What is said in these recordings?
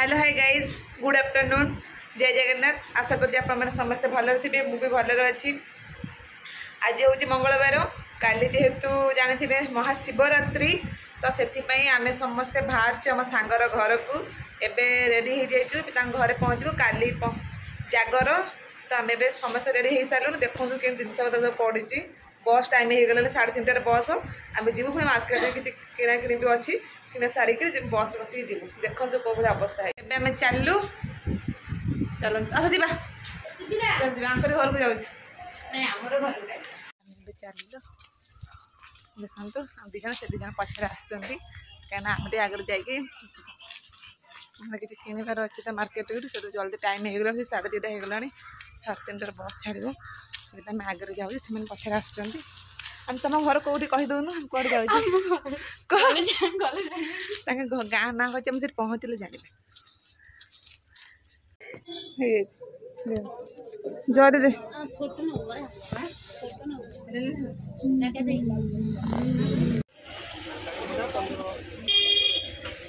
Hello hi guys good afternoon जय जगन्नाथ आशा करते आप समस्ते भल थे मुझे भलर अच्छी आज हूँ मंगलवार काली जेहेतु जानी महाशिवरात्रि तो से आम समस्ते बाहर आम सांगर घर को एवं रेडी हो जाइए घरे पहुँचू काली जागर तो आम ए समस्त रेडी हो सारूँ देखूँ कि जिनपतर पड़ी बस टाइम हो गला 3:30 बस आम जीव पुणी मार्केट किसी किना कि भी अच्छी कि सारिक बस बस जीव देखो कौ भाई अवस्था है एवं आम चलू चल आस जा घर को जाऊँ चल देखो दीज से दीज पचर आसना आम आगे जाकि किसी किणवार अच्छे तो मार्केट से जल्दी टाइम हो गला 2:30 हो गला 3:30 बस छाड़ आम आगे जाऊँ से पचर आम तुम घर कौटी कहीदूनु कौन जाऊँ गाँ ना कहते मुझे पहुँचले जाने जरी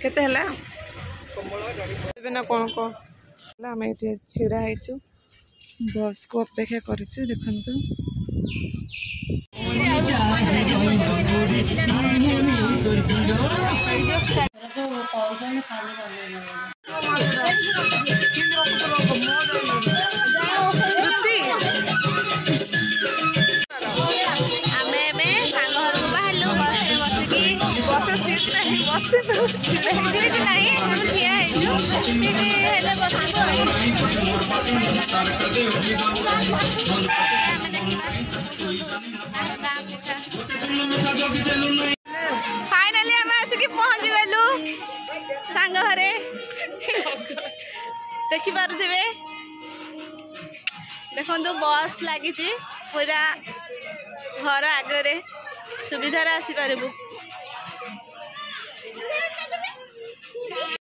केते हला ना कौन कौन आम ये छिड़ा है बस को अपेक्षा कर देखु फाइनाली आम आसिक पहुँच गलु सांग घरे देखि पारुथिबे देखो बस लगी पूरा घर आगे सुविधार आसी पारबू।